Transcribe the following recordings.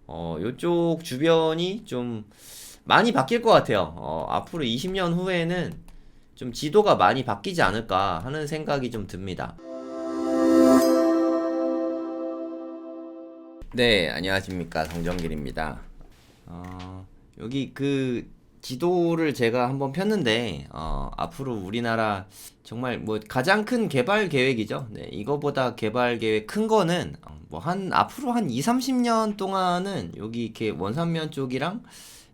요쪽 주변이 좀 많이 바뀔 것 같아요. 앞으로 20년 후에는 좀 지도가 많이 바뀌지 않을까 하는 생각이 좀 듭니다. 네, 안녕하십니까. 성정길입니다. 여기 그 지도를 제가 한번 폈는데, 앞으로 우리나라 정말 뭐 가장 큰 개발 계획이죠. 네, 이거보다 개발 계획 큰 거는 뭐 앞으로 한 2, 30년 동안은 여기 이렇게 원산면 쪽이랑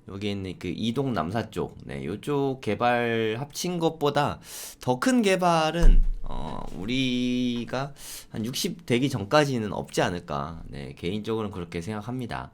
여기 있는 그 이동 남사 쪽, 네, 요쪽 개발 합친 것보다 더 큰 개발은 우리가 한 60 되기 전까지는 없지 않을까. 네, 개인적으로는 그렇게 생각합니다.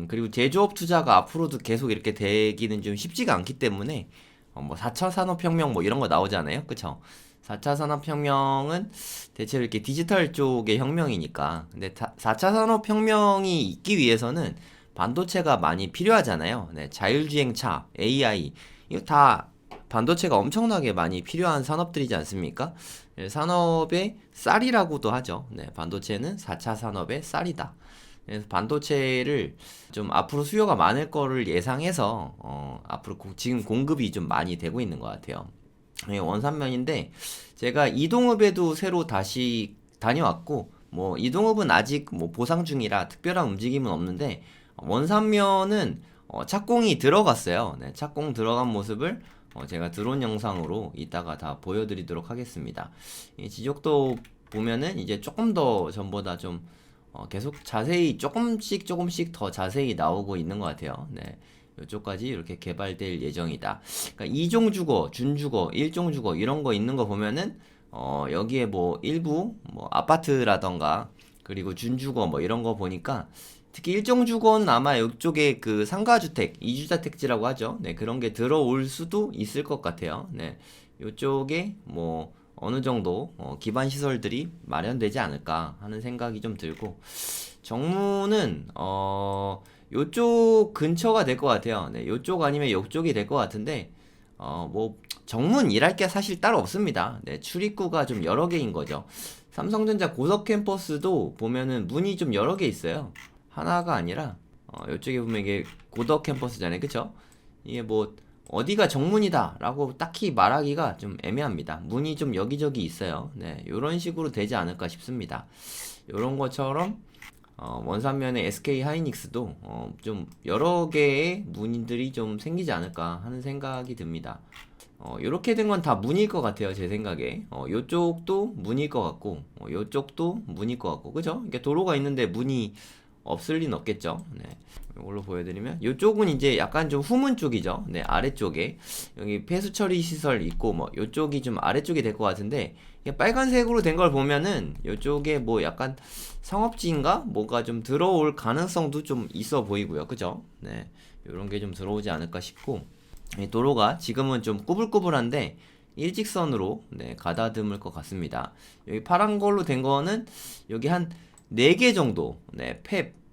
그리고 제조업 투자가 앞으로도 계속 이렇게 되기는 좀 쉽지가 않기 때문에 뭐 4차 산업혁명 뭐 이런 거 나오잖아요. 그쵸? 4차 산업혁명은 대체로 이렇게 디지털 쪽의 혁명이니까. 근데 4차 산업혁명이 있기 위해서는 반도체가 많이 필요하잖아요. 네, 자율주행차, AI, 이거 다 반도체가 엄청나게 많이 필요한 산업들이지 않습니까? 네, 산업의 쌀이라고도 하죠. 네, 반도체는 4차 산업의 쌀이다. 그래서 반도체를 좀 앞으로 수요가 많을 거를 예상해서 앞으로 지금 공급이 좀 많이 되고 있는 것 같아요. 네, 원산면인데 제가 이동읍에도 새로 다시 다녀왔고 뭐 이동읍은 아직 뭐 보상 중이라 특별한 움직임은 없는데 원산면은 착공이 들어갔어요. 네, 착공 들어간 모습을 제가 드론 영상으로 이따가 다 보여드리도록 하겠습니다. 이 지적도 보면은 이제 조금 더 전보다 좀 계속 자세히 조금씩 더 자세히 나오고 있는 것 같아요. 네. 이쪽까지 이렇게 개발될 예정이다. 그러니까 2종 주거, 준주거, 1종 주거 이런 거 있는 거 보면은 여기에 뭐 일부 뭐 아파트라던가 그리고 준주거 뭐 이런 거 보니까 특히 1종 주거는 아마 이쪽에 그 상가주택, 이주자택지라고 하죠. 네, 그런 게 들어올 수도 있을 것 같아요. 네. 이쪽에 뭐 어느 정도 기반 시설들이 마련되지 않을까 하는 생각이 좀 들고 정무는 요쪽 근처가 될 것 같아요. 네, 요쪽 아니면 요쪽이 될 것 같은데 뭐 정문 일할 게 사실 따로 없습니다. 네, 출입구가 좀 여러 개인 거죠. 삼성전자 고덕 캠퍼스도 보면은 문이 좀 여러 개 있어요. 하나가 아니라 요쪽에 보면 이게 고덕 캠퍼스잖아요. 그쵸? 이게 뭐 어디가 정문이다 라고 딱히 말하기가 좀 애매합니다. 문이 좀 여기저기 있어요. 네, 요런 식으로 되지 않을까 싶습니다. 요런 것처럼 원산면의 SK 하이닉스도 좀 여러 개의 문들이 좀 생기지 않을까 하는 생각이 듭니다. 요렇게 된 건 다 문일 것 같아요, 제 생각에. 요쪽도 문일 것 같고, 요쪽도 문일 것 같고, 그죠? 이게 도로가 있는데 문이 없을 리는 없겠죠. 네. 이걸로 보여드리면, 요쪽은 이제 약간 좀 후문 쪽이죠. 네, 아래쪽에. 여기 폐수 처리 시설 있고, 뭐, 요쪽이 좀 아래쪽이 될 것 같은데, 이게 빨간색으로 된 걸 보면은, 요쪽에 뭐 약간 상업지인가? 뭐가 좀 들어올 가능성도 좀 있어 보이고요. 그죠? 네. 요런 게 좀 들어오지 않을까 싶고, 이 도로가 지금은 좀 꾸불꾸불한데 일직선으로 네, 가다듬을 것 같습니다. 여기 파란 걸로 된 거는 여기 한 4개 정도 네,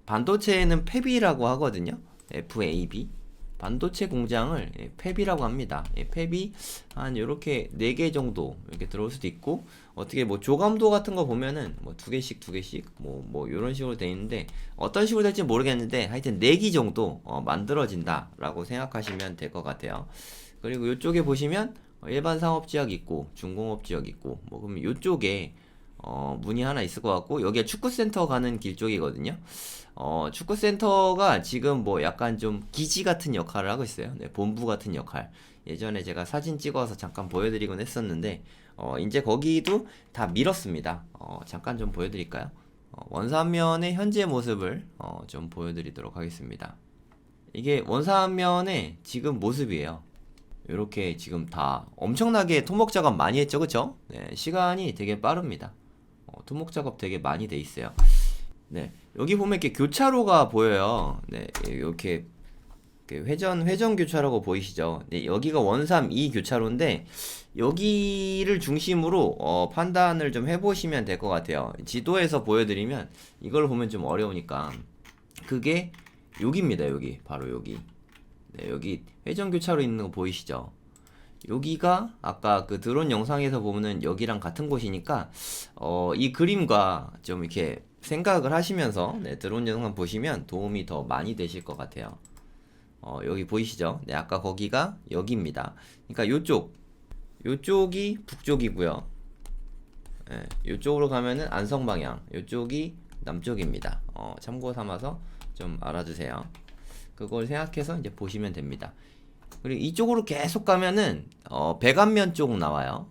반도체에는 팹이라고 하거든요. FAB 반도체 공장을 팹이라고 합니다. 팹이 한 요렇게 4개 정도 이렇게 들어올 수도 있고 어떻게 뭐 조감도 같은 거 보면은 뭐 2개씩 뭐 요런 식으로 돼 있는데 어떤 식으로 될지 모르겠는데 하여튼 4기 정도 만들어진다 라고 생각하시면 될 것 같아요. 그리고 이쪽에 보시면 일반 상업지역 있고 중공업지역 있고 뭐 그러면 이쪽에 문이 하나 있을 것 같고 여기가 축구센터 가는 길 쪽이거든요. 축구센터가 지금 뭐 약간 좀 기지 같은 역할을 하고 있어요. 네, 본부 같은 역할. 예전에 제가 사진 찍어서 잠깐 보여드리곤 했었는데 이제 거기도 다 밀었습니다. 잠깐 좀 보여드릴까요? 원산면의 현재 모습을 좀 보여드리도록 하겠습니다. 이게 원산면의 지금 모습이에요. 이렇게 지금 다 엄청나게 토목 작업 많이 했죠, 그쵸? 네, 시간이 되게 빠릅니다. 토목 작업 되게 많이 돼 있어요. 네, 여기 보면 이렇게 교차로가 보여요. 네, 이렇게 회전 교차로가 보이시죠? 네, 여기가 원삼 2 교차로인데 여기를 중심으로 판단을 좀 해보시면 될 것 같아요. 지도에서 보여드리면 이걸 보면 좀 어려우니까 그게 여기입니다. 여기 바로 여기. 네, 여기 회전 교차로 있는 거 보이시죠? 여기가 아까 그 드론 영상에서 보면은 여기랑 같은 곳이니까 이 그림과 좀 이렇게 생각을 하시면서 네, 들어온 영상 보시면 도움이 더 많이 되실 것 같아요. 여기 보이시죠? 네, 아까 거기가 여기입니다. 그러니까 요쪽이 북쪽이고요. 네, 요쪽으로 가면은 안성 방향, 요쪽이 남쪽입니다. 참고 삼아서 좀 알아두세요. 그걸 생각해서 이제 보시면 됩니다. 그리고 이쪽으로 계속 가면은 백안면 쪽 나와요.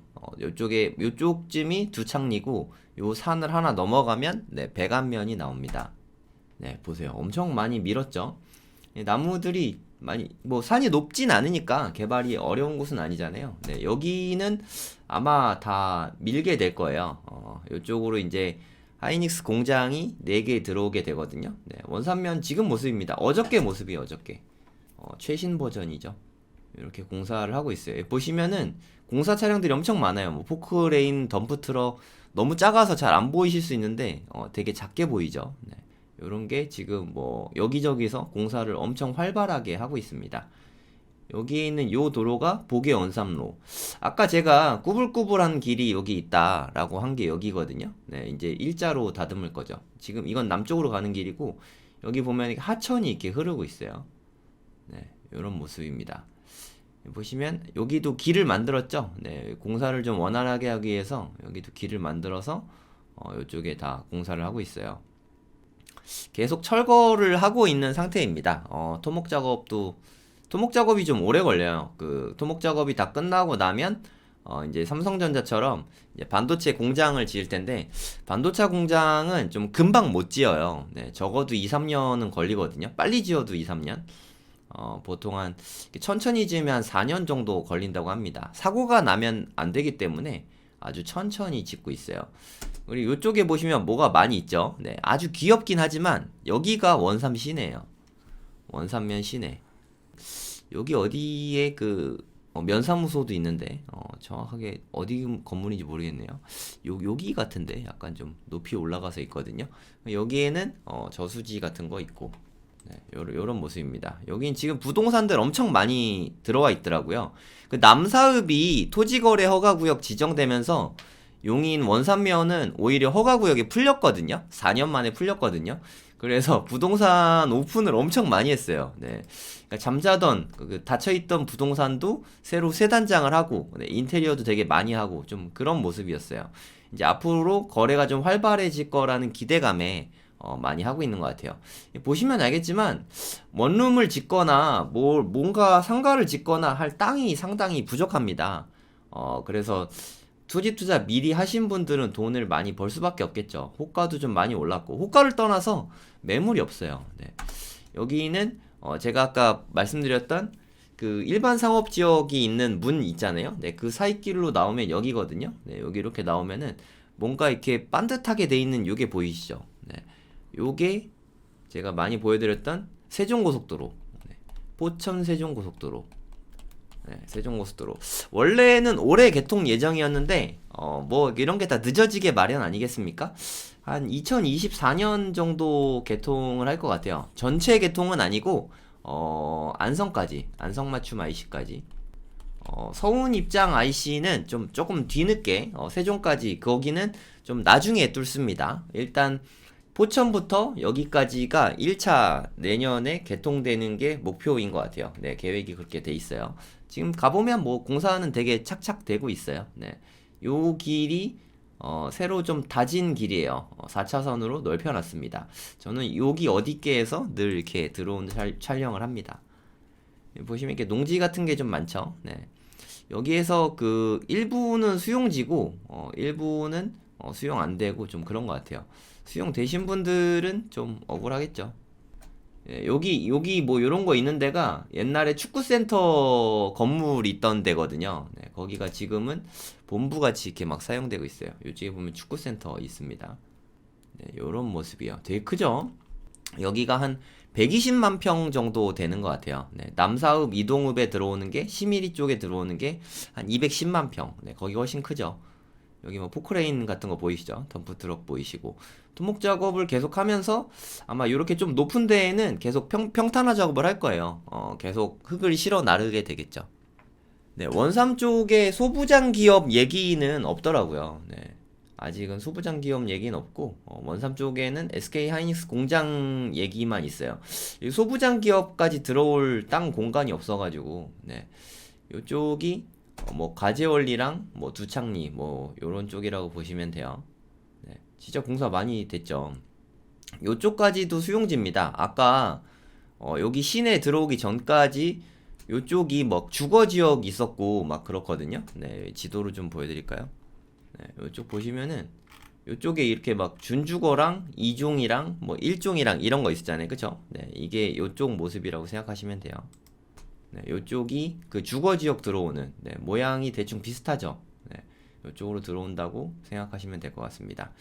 요쪽쯤이 두창리고 요 산을 하나 넘어가면 네, 백안면이 나옵니다. 네, 보세요. 엄청 많이 밀었죠. 나무들이 많이 뭐 산이 높진 않으니까 개발이 어려운 곳은 아니잖아요. 네, 여기는 아마 다 밀게 될 거예요. 이쪽으로 이제 하이닉스 공장이 4개 들어오게 되거든요. 네, 원산면 지금 모습입니다. 어저께 모습이에요, 어저께. 최신 버전이죠. 이렇게 공사를 하고 있어요. 보시면은 공사 차량들이 엄청 많아요. 뭐 포크레인, 덤프트럭 너무 작아서 잘 안 보이실 수 있는데 되게 작게 보이죠. 네. 요런 게 지금 뭐 여기저기서 공사를 엄청 활발하게 하고 있습니다. 여기 있는 요 도로가 보계 원삼로. 아까 제가 꾸불꾸불한 길이 여기 있다라고 한 게 여기거든요. 네, 이제 일자로 다듬을 거죠. 지금 이건 남쪽으로 가는 길이고 여기 보면 하천이 이렇게 흐르고 있어요. 네, 요런 모습입니다. 보시면 여기도 길을 만들었죠. 네, 공사를 좀 원활하게 하기 위해서 여기도 길을 만들어서 이쪽에 다 공사를 하고 있어요. 계속 철거를 하고 있는 상태입니다. 토목 작업이 좀 오래 걸려요. 그 토목 작업이 다 끝나고 나면 이제 삼성전자처럼 이제 반도체 공장을 지을 텐데 반도체 공장은 좀 금방 못 지어요. 네, 적어도 2, 3년은 걸리거든요. 빨리 지어도 2, 3년. 보통 천천히 지으면 한 4년 정도 걸린다고 합니다. 사고가 나면 안 되기 때문에 아주 천천히 짓고 있어요. 그리고 이쪽에 보시면 뭐가 많이 있죠. 네, 아주 귀엽긴 하지만 여기가 원삼 시내예요. 원삼면 시내. 여기 어디에 그 면사무소도 있는데 정확하게 어디 건물인지 모르겠네요. 여기 같은데 약간 좀 높이 올라가서 있거든요. 여기에는 저수지 같은 거 있고 네, 요런 모습입니다. 여긴 지금 부동산들 엄청 많이 들어와 있더라고요. 그 남사읍이 토지거래 허가구역 지정되면서 용인 원산면은 오히려 허가구역이 풀렸거든요. 4년 만에 풀렸거든요. 그래서 부동산 오픈을 엄청 많이 했어요. 네. 그러니까 잠자던 그 닫혀있던 부동산도 새로 새 단장을 하고 네, 인테리어도 되게 많이 하고 좀 그런 모습이었어요. 이제 앞으로 거래가 좀 활발해질 거라는 기대감에 많이 하고 있는 것 같아요. 보시면 알겠지만 원룸을 짓거나 뭔가 상가를 짓거나 할 땅이 상당히 부족합니다. 그래서 투집 투자 미리 하신 분들은 돈을 많이 벌 수밖에 없겠죠. 호가도 좀 많이 올랐고 호가를 떠나서 매물이 없어요. 네. 여기는 제가 아까 말씀드렸던 그 일반 상업 지역이 있는 문 있잖아요. 네, 그 사이길로 나오면 여기거든요. 네, 여기 이렇게 나오면은 뭔가 이렇게 반듯하게 돼 있는 요게 보이시죠? 네. 요게 제가 많이 보여드렸던 세종고속도로. 네. 포천 세종고속도로. 네, 세종고속도로. 원래는 올해 개통 예정이었는데, 뭐, 이런 게 다 늦어지게 마련 아니겠습니까? 한 2024년 정도 개통을 할 것 같아요. 전체 개통은 아니고, 안성까지, 안성맞춤 IC까지. 서운 입장 IC는 좀 조금 뒤늦게, 세종까지, 거기는 좀 나중에 뚫습니다. 일단, 포천부터 여기까지가 1차 내년에 개통되는 게 목표인 것 같아요. 네, 계획이 그렇게 돼 있어요. 지금 가보면 뭐 공사는 되게 착착 되고 있어요. 네. 요 길이 새로 좀 다진 길이에요. 4차선으로 넓혀놨습니다. 저는 여기 어디께에서 늘 이렇게 들어온 촬영을 합니다. 보시면 이렇게 농지 같은 게 좀 많죠. 네. 여기에서 그 일부는 수용지고 일부는 수용 안 되고 좀 그런 것 같아요. 수용 되신 분들은 좀 억울하겠죠. 예, 여기 뭐 요런 거 있는 데가 옛날에 축구센터 건물이 있던 데거든요. 네, 거기가 지금은 본부같이 이렇게 막 사용되고 있어요. 요쪽에 보면 축구센터 있습니다. 네, 요런 모습이요. 되게 크죠? 여기가 한 120만 평 정도 되는 것 같아요. 네, 남사읍, 이동읍에 들어오는 게, 시미리 쪽에 들어오는 게 한 210만 평. 네, 거기 훨씬 크죠. 여기 뭐 포크레인 같은 거 보이시죠? 덤프트럭 보이시고 토목 작업을 계속 하면서 아마 이렇게 좀 높은 데에는 계속 평탄화 작업을 할 거예요. 계속 흙을 실어 나르게 되겠죠. 네, 원삼 쪽에 소부장 기업 얘기는 없더라고요. 네. 아직은 소부장 기업 얘기는 없고 원삼 쪽에는 SK 하이닉스 공장 얘기만 있어요. 이 소부장 기업까지 들어올 땅 공간이 없어가지고 네. 요쪽이 뭐 가재원리랑 뭐 두창리 뭐 요런 쪽이라고 보시면 돼요. 네. 진짜 공사 많이 됐죠. 요쪽까지도 수용지입니다. 아까 여기 시내 들어오기 전까지 요쪽이 뭐 주거 지역 있었고 막 그렇거든요. 네, 지도로 좀 보여드릴까요? 네, 요쪽 보시면은 요쪽에 이렇게 막 준주거랑 2종이랑 뭐 1종이랑 이런 거 있었잖아요. 그쵸? 네, 이게 요쪽 모습이라고 생각하시면 돼요. 네, 요쪽이 그 주거 지역 들어오는 네, 모양이 대충 비슷하죠. 네, 요쪽으로 들어온다고 생각하시면 될 것 같습니다.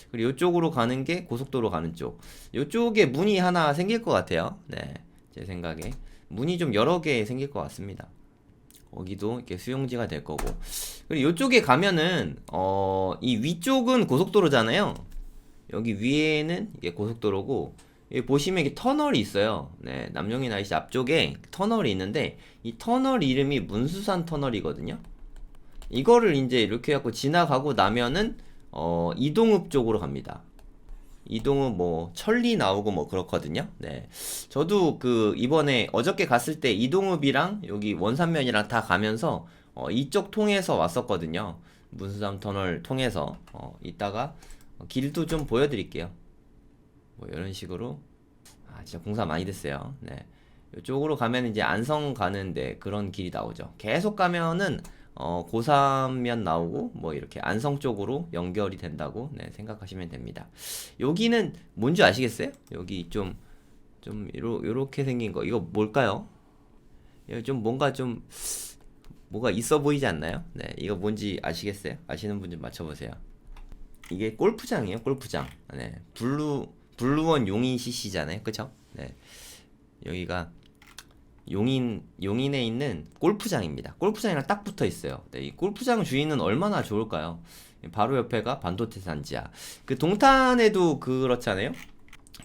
그리고 요쪽으로 가는 게 고속도로 가는 쪽. 요쪽에 문이 하나 생길 것 같아요. 네, 제 생각에 문이 좀 여러 개 생길 것 같습니다. 거기도 이렇게 수용지가 될 거고. 그리고 이쪽에 가면은 이 위쪽은 고속도로잖아요. 여기 위에는 이게 고속도로고 여기 보시면 이게 터널이 있어요. 네, 남영인 IC 앞쪽에 터널이 있는데 이 터널 이름이 문수산 터널이거든요. 이거를 이제 이렇게 해갖고 지나가고 나면은 이동읍 쪽으로 갑니다. 이동은 뭐 천리 나오고 뭐 그렇거든요. 네. 저도 그 이번에 어저께 갔을 때 이동읍이랑 여기 원산면이랑 다 가면서 이쪽 통해서 왔었거든요. 문수삼 터널 통해서 이따가 길도 좀 보여드릴게요. 뭐 이런 식으로 진짜 공사 많이 됐어요. 네. 이쪽으로 가면 이제 안성 가는데 그런 길이 나오죠. 계속 가면은 고삼면 나오고 뭐 이렇게 안성 쪽으로 연결이 된다고 네, 생각하시면 됩니다. 여기는 뭔지 아시겠어요? 여기 좀 요렇게 생긴 거 이거 뭘까요? 이거 좀 뭔가 좀 뭐가 있어 보이지 않나요? 네, 이거 뭔지 아시겠어요? 아시는 분 좀 맞춰보세요. 이게 골프장이에요, 골프장. 네, 블루원 용인 CC잖아요, 그쵸? 네, 여기가 용인에 있는 골프장입니다. 골프장이랑 딱 붙어 있어요. 네, 이 골프장 주인은 얼마나 좋을까요? 바로 옆에가 반도체 산지야. 그 동탄에도 그렇잖아요.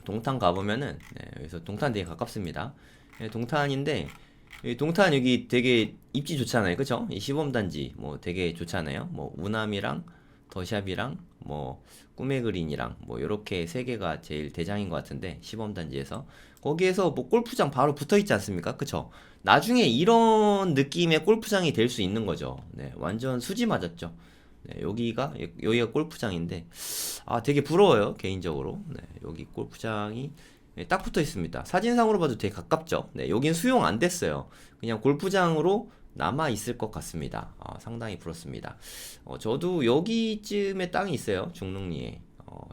동탄 가보면은 네, 여기서 동탄 되게 가깝습니다. 네, 동탄인데 동탄 여기 되게 입지 좋잖아요, 그쵸? 이 시범단지 뭐 되게 좋잖아요. 뭐 우남이랑 더샵이랑 뭐 꿈의 그린이랑 뭐 요렇게 세 개가 제일 대장인 것 같은데 시범단지에서 거기에서 뭐 골프장 바로 붙어 있지 않습니까? 그쵸? 나중에 이런 느낌의 골프장이 될 수 있는 거죠. 네, 완전 수지 맞았죠. 네, 여기가 골프장인데 되게 부러워요, 개인적으로. 네, 여기 골프장이 네, 딱 붙어 있습니다. 사진상으로 봐도 되게 가깝죠. 네, 여긴 수용 안 됐어요. 그냥 골프장으로 남아 있을 것 같습니다. 상당히 부럽습니다. 저도 여기쯤에 땅이 있어요. 중릉리에.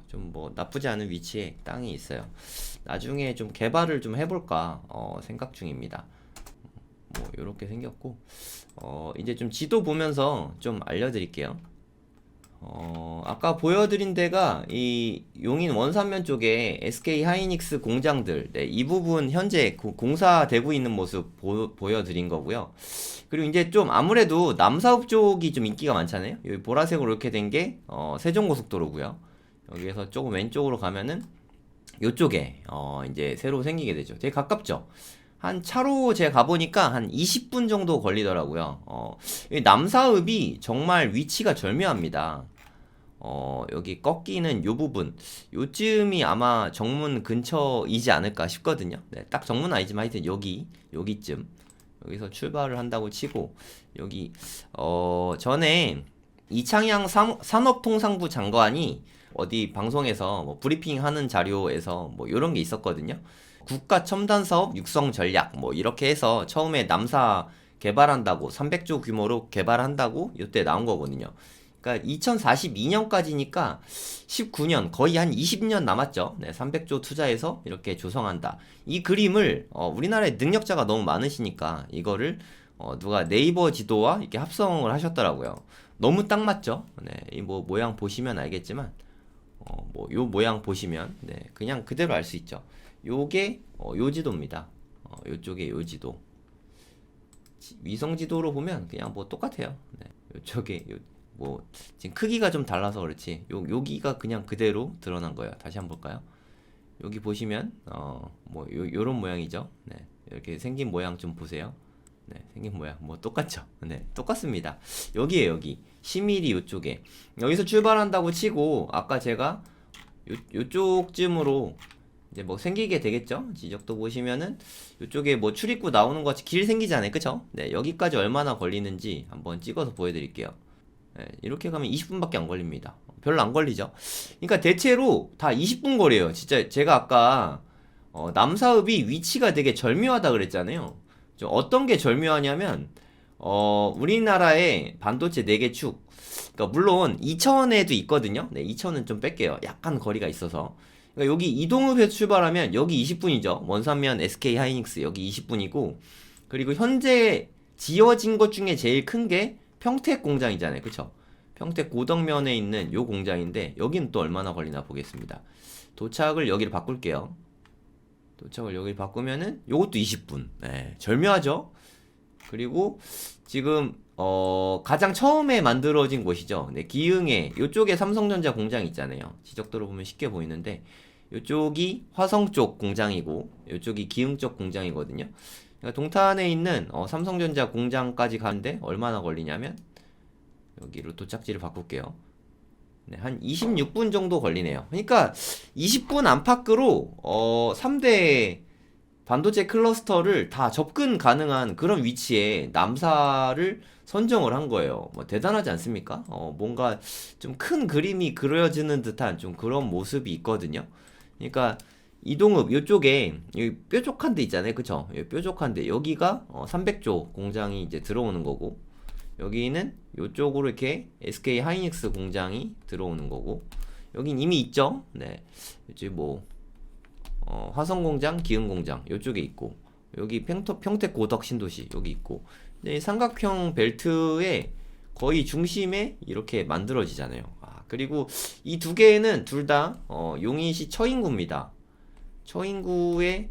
좀 뭐 나쁘지 않은 위치에 땅이 있어요. 나중에 좀 개발을 좀 해볼까 생각 중입니다. 뭐 이렇게 생겼고 이제 좀 지도 보면서 좀 알려드릴게요. 아까 보여드린 데가 이 용인 원산면 쪽에 SK 하이닉스 공장들, 네, 이 부분 현재 공사되고 있는 모습 보여드린 거고요. 그리고 이제 좀 아무래도 남사읍 쪽이 좀 인기가 많잖아요. 여기 보라색으로 이렇게 된 게 세종고속도로고요. 여기에서 조금 왼쪽으로 가면은 요쪽에 이제 새로 생기게 되죠. 되게 가깝죠. 한 차로 제가 가보니까 한 20분 정도 걸리더라고요. 이 남사읍이 정말 위치가 절묘합니다. 여기 꺾이는 요 부분, 요쯤이 아마 정문 근처이지 않을까 싶거든요. 네, 딱 정문 아니지만 하여튼 여기쯤. 여기서 출발을 한다고 치고, 여기, 전에 이창양 산업통상부 장관이 어디 방송에서 뭐 브리핑 하는 자료에서 뭐 요런 게 있었거든요. 국가 첨단 사업 육성 전략, 뭐 이렇게 해서 처음에 남사 개발한다고, 300조 규모로 개발한다고 이때 나온 거거든요. 그러니까 2042년까지니까 19년 거의 한 20년 남았죠. 네, 300조 투자해서 이렇게 조성한다. 이 그림을 우리나라에 능력자가 너무 많으시니까 이거를 누가 네이버 지도와 이렇게 합성을 하셨더라고요. 너무 딱 맞죠? 네, 이 뭐 모양 보시면 알겠지만 뭐 요 모양 보시면 네, 그냥 그대로 알 수 있죠. 요게 요 지도입니다. 요쪽에 요 지도. 위성 지도로 보면 그냥 뭐 똑같아요. 네, 요쪽에 뭐 지금 크기가 좀 달라서 그렇지 여기가 그냥 그대로 드러난 거예요. 다시 한번 볼까요? 여기 보시면 뭐 요런 모양이죠. 네, 이렇게 생긴 모양 좀 보세요. 네, 생긴 모양 뭐 똑같죠. 네, 똑같습니다. 여기에 여기 10mm 요쪽에 여기서 출발한다고 치고 아까 제가 요쪽쯤으로 이제 뭐 생기게 되겠죠. 지적도 보시면은 요쪽에 뭐 출입구 나오는 것 같이 길 생기잖아요. 그쵸? 네, 여기까지 얼마나 걸리는지 한번 찍어서 보여드릴게요. 네, 이렇게 가면 20분밖에 안 걸립니다. 별로 안 걸리죠. 그러니까 대체로 다 20분 거리에요. 진짜 제가 아까 남사읍이 위치가 되게 절묘하다 그랬잖아요. 어떤 게 절묘하냐면 우리나라의 반도체 4개 축, 그러니까 물론 이천에도 있거든요. 네, 이천은 좀 뺄게요. 약간 거리가 있어서. 그러니까 여기 이동읍에서 출발하면 여기 20분이죠. 원산면 SK 하이닉스 여기 20분이고, 그리고 현재 지어진 것 중에 제일 큰 게 평택 공장이잖아요. 그쵸? 평택 고덕면에 있는 요 공장인데 여기는 또 얼마나 걸리나 보겠습니다. 도착을 여기를 바꿀게요. 도착을 여기 바꾸면은 요것도 20분. 네, 절묘하죠? 그리고 지금 가장 처음에 만들어진 곳이죠. 네, 기흥에 요쪽에 삼성전자 공장 있잖아요. 지적도로 보면 쉽게 보이는데 요쪽이 화성 쪽 공장이고 요쪽이 기흥 쪽 공장이거든요. 그러니까 동탄에 있는 삼성전자 공장까지 가는데 얼마나 걸리냐면 여기로 도착지를 바꿀게요. 네, 한 26분 정도 걸리네요. 그러니까 20분 안팎으로 3대 반도체 클러스터를 다 접근 가능한 그런 위치에 남사를 선정을 한 거예요. 뭐 대단하지 않습니까? 뭔가 좀 큰 그림이 그려지는 듯한 좀 그런 모습이 있거든요. 그러니까 이동읍 요쪽에 여기 뾰족한 데 있잖아요. 그쵸? 여기 뾰족한 데 여기가 300조 공장이 이제 들어오는 거고, 여기는 요쪽으로 이렇게 SK 하이닉스 공장이 들어오는 거고, 여긴 이미 있죠. 네, 이제 뭐 화성공장, 기흥공장 요쪽에 있고, 여기 평택 고덕 신도시 여기 있고, 네, 삼각형 벨트의 거의 중심에 이렇게 만들어지잖아요. 그리고 이 두 개는 둘 다 용인시 처인구입니다. 처인구의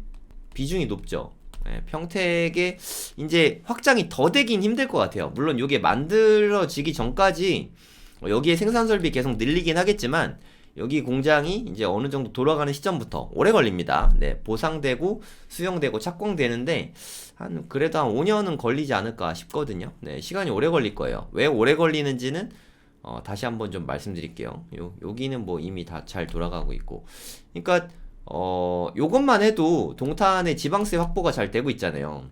비중이 높죠. 네, 평택에 이제 확장이 더 되긴 힘들 것 같아요. 물론 이게 만들어지기 전까지 여기에 생산 설비 계속 늘리긴 하겠지만 여기 공장이 이제 어느 정도 돌아가는 시점부터 오래 걸립니다. 네, 보상되고 수용되고 착공되는데 그래도 한 5년은 걸리지 않을까 싶거든요. 네, 시간이 오래 걸릴 거예요. 왜 오래 걸리는지는 다시 한번 좀 말씀드릴게요. 여기는 뭐 이미 다 잘 돌아가고 있고. 그러니까 요것만 해도 동탄의 지방세 확보가 잘 되고 있잖아요.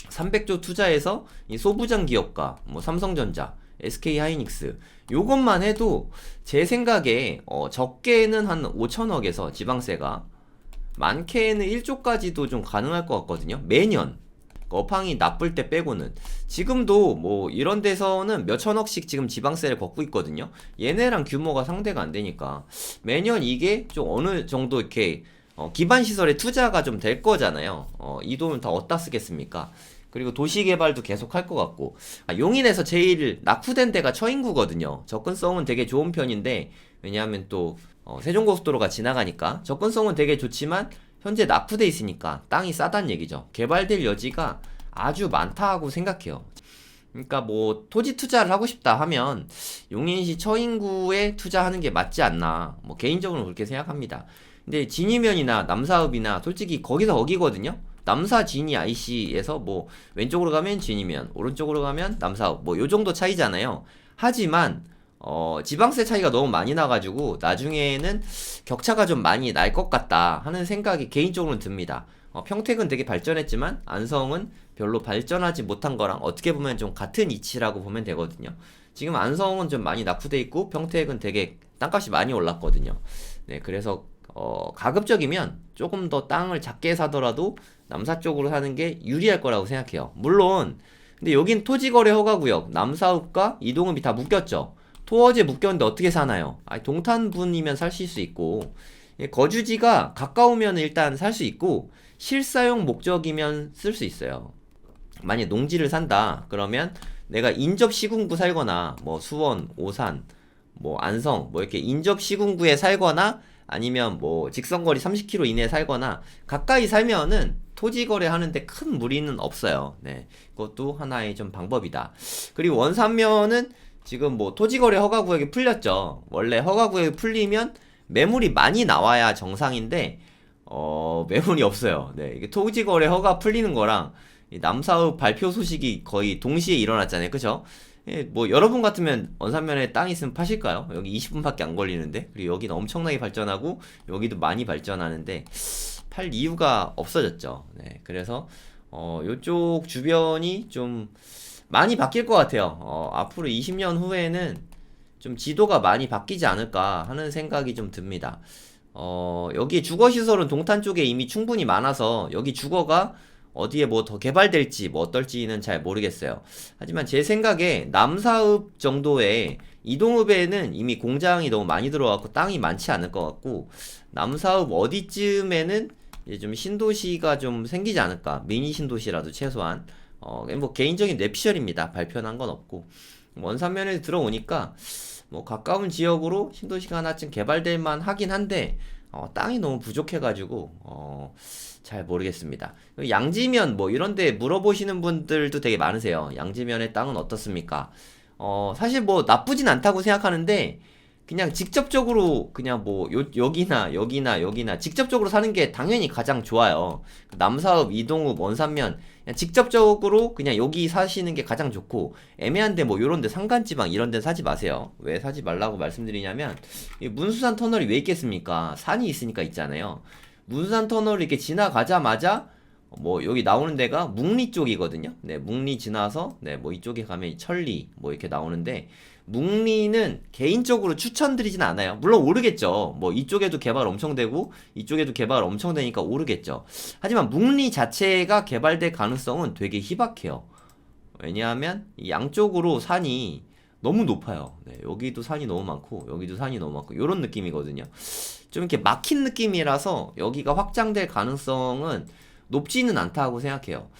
300조 투자해서 이 소부장 기업가, 뭐 삼성전자, SK 하이닉스 요것만 해도 제 생각에 적게는 한 5천억에서 지방세가, 많게는 1조까지도 좀 가능할 것 같거든요. 매년 업황이 나쁠 때 빼고는. 지금도 뭐 이런 데서는 몇 천억씩 지금 지방세를 걷고 있거든요. 얘네랑 규모가 상대가 안 되니까 매년 이게 좀 어느 정도 이렇게 기반 시설에 투자가 좀 될 거잖아요. 이 돈을 다 어디다 쓰겠습니까? 그리고 도시 개발도 계속 할 것 같고, 용인에서 제일 낙후된 데가 처인구거든요. 접근성은 되게 좋은 편인데, 왜냐하면 또 세종고속도로가 지나가니까 접근성은 되게 좋지만 현재 낙후돼 있으니까 땅이 싸단 얘기죠. 개발될 여지가 아주 많다고 생각해요. 그러니까 뭐 토지 투자를 하고 싶다 하면 용인시 처인구에 투자하는 게 맞지 않나, 뭐 개인적으로 그렇게 생각합니다. 근데 진이면이나 남사읍이나 솔직히 거기서 거기거든요. 남사 진이 IC에서 뭐 왼쪽으로 가면 진이면, 오른쪽으로 가면 남사읍, 뭐 요 정도 차이잖아요. 하지만 지방세 차이가 너무 많이 나가지고 나중에는 격차가 좀 많이 날 것 같다 하는 생각이 개인적으로는 듭니다. 평택은 되게 발전했지만 안성은 별로 발전하지 못한 거랑 어떻게 보면 좀 같은 이치라고 보면 되거든요. 지금 안성은 좀 많이 낙후돼 있고 평택은 되게 땅값이 많이 올랐거든요. 네, 그래서 가급적이면 조금 더 땅을 작게 사더라도 남사 쪽으로 사는 게 유리할 거라고 생각해요. 물론 근데 여긴 토지거래 허가구역, 남사읍과 이동읍이 다 묶였죠. 토어제 묶였는데 어떻게 사나요? 동탄분이면 사실 수 있고, 거주지가 가까우면 일단 살 수 있고, 실사용 목적이면 쓸 수 있어요. 만약 농지를 산다 그러면 내가 인접 시군구 살거나 뭐 수원, 오산, 뭐 안성 뭐 이렇게 인접 시군구에 살거나 아니면 뭐 직선거리 30km 이내에 살거나 가까이 살면은 토지 거래하는데 큰 무리는 없어요. 네, 그것도 하나의 좀 방법이다. 그리고 원산면은 지금 뭐 토지 거래 허가 구역이 풀렸죠. 원래 허가 구역이 풀리면 매물이 많이 나와야 정상인데 매물이 없어요. 네, 이게 토지 거래 허가 풀리는 거랑 이 남사읍 발표 소식이 거의 동시에 일어났잖아요. 그죠? 예, 뭐 여러분 같으면 원산면에 땅 있으면 파실까요? 여기 20분밖에 안 걸리는데, 그리고 여기는 엄청나게 발전하고 여기도 많이 발전하는데 팔 이유가 없어졌죠. 네, 그래서 요쪽 주변이 좀 많이 바뀔 것 같아요. 앞으로 20년 후에는 좀 지도가 많이 바뀌지 않을까 하는 생각이 좀 듭니다. 여기 주거시설은 동탄 쪽에 이미 충분히 많아서 여기 주거가 어디에 뭐 더 개발될지 뭐 어떨지는 잘 모르겠어요. 하지만 제 생각에 남사읍 정도의 이동읍에는 이미 공장이 너무 많이 들어왔고 땅이 많지 않을 것 같고, 남사읍 어디쯤에는 이제 좀 신도시가 좀 생기지 않을까. 미니 신도시라도 최소한. 뭐 개인적인 뇌피셜입니다. 발표한 건 없고. 원산면에서 들어오니까 뭐 가까운 지역으로 신도시가 하나쯤 개발될 만 하긴 한데 땅이 너무 부족해가지고 잘 모르겠습니다. 양지면 뭐 이런데 물어보시는 분들도 되게 많으세요. 양지면의 땅은 어떻습니까? 사실 뭐 나쁘진 않다고 생각하는데 그냥 직접적으로 그냥 뭐 여기나 직접적으로 사는 게 당연히 가장 좋아요. 남사읍, 이동읍, 원산면 그냥 직접적으로 그냥 여기 사시는 게 가장 좋고, 애매한데 뭐 요런데 산간지방 이런데 사지 마세요. 왜 사지 말라고 말씀드리냐면 이 문수산 터널이 왜 있겠습니까? 산이 있으니까 있잖아요. 문수산 터널을 이렇게 지나가자마자 뭐 여기 나오는 데가 묵리 쪽이거든요. 네, 묵리 지나서 네, 뭐 이쪽에 가면 천리 뭐 이렇게 나오는데, 묵리는 개인적으로 추천드리진 않아요. 물론 오르겠죠. 뭐 이쪽에도 개발 엄청 되고 이쪽에도 개발 엄청 되니까 오르겠죠. 하지만 묵리 자체가 개발될 가능성은 되게 희박해요. 왜냐하면 이 양쪽으로 산이 너무 높아요. 네, 여기도 산이 너무 많고 여기도 산이 너무 많고 요런 느낌이거든요. 좀 이렇게 막힌 느낌이라서 여기가 확장될 가능성은 높지는 않다고 생각해요.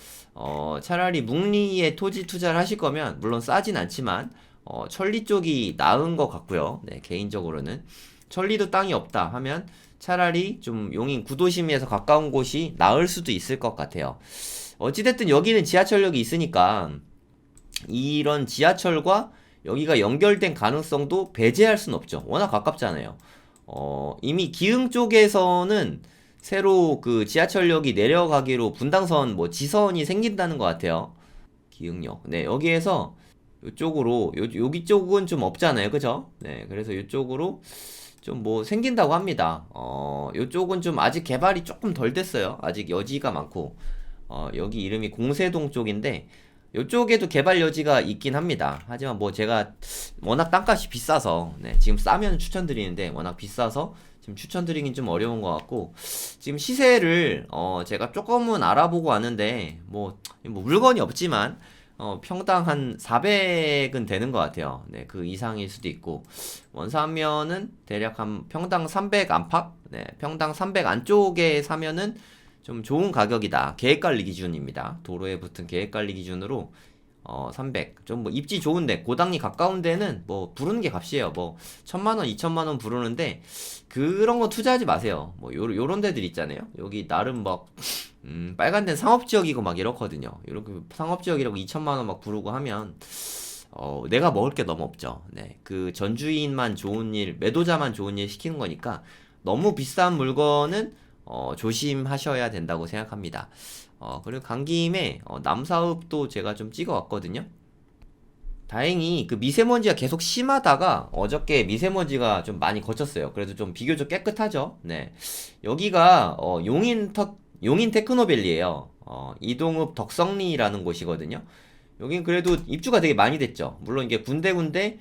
차라리 묵리에 토지 투자를 하실 거면 물론 싸진 않지만 천리 쪽이 나은 것 같고요. 네, 개인적으로는 천리도 땅이 없다 하면 차라리 좀 용인 구도심에서 가까운 곳이 나을 수도 있을 것 같아요. 어찌됐든 여기는 지하철역이 있으니까 이런 지하철과 여기가 연결된 가능성도 배제할 순 없죠. 워낙 가깝잖아요. 이미 기흥 쪽에서는 새로 그 지하철역이 내려가기로 분당선 뭐 지선이 생긴다는 것 같아요. 기흥역. 네, 여기에서 요쪽으로 여기 쪽은 좀 없잖아요. 그죠? 네, 그래서 요쪽으로 좀 뭐 생긴다고 합니다. 요쪽은 좀 아직 개발이 조금 덜 됐어요. 아직 여지가 많고. 여기 이름이 공세동 쪽인데 요쪽에도 개발 여지가 있긴 합니다. 하지만 뭐 제가 워낙 땅값이 비싸서 네, 지금 싸면 추천드리는데 워낙 비싸서 지금 추천드리긴 좀 어려운 것 같고, 지금 시세를 제가 조금은 알아보고 왔는데 뭐 물건이 없지만 평당 한 400은 되는 것 같아요. 네, 그 이상일 수도 있고, 원사면은 대략 한 평당 300 안팎? 네, 평당 300 안쪽에 사면은 좀 좋은 가격이다. 계획관리 기준입니다. 도로에 붙은 계획관리 기준으로 300. 좀 뭐 입지 좋은데 고당리 가까운 데는 뭐 부르는 게 값이에요. 뭐 1000만 원, 2000만 원 부르는데 그런 거 투자하지 마세요. 뭐 요런 데들 있잖아요. 여기 나름 막 빨간 데는 상업지역이고 막 이렇거든요. 이렇게 상업지역이라고 2천만 원 막 부르고 하면 내가 먹을 게 너무 없죠. 네, 그 전주인만 좋은 일, 매도자만 좋은 일 시키는 거니까 너무 비싼 물건은 조심하셔야 된다고 생각합니다. 그리고 간 김에 남사읍도 제가 좀 찍어왔거든요. 다행히 그 미세먼지가 계속 심하다가 어저께 미세먼지가 좀 많이 거쳤어요. 그래도 좀 비교적 깨끗하죠. 네, 여기가 용인 테크노밸리예요. 이동읍 덕성리라는 곳이거든요. 여긴 그래도 입주가 되게 많이 됐죠. 물론 이게 군데군데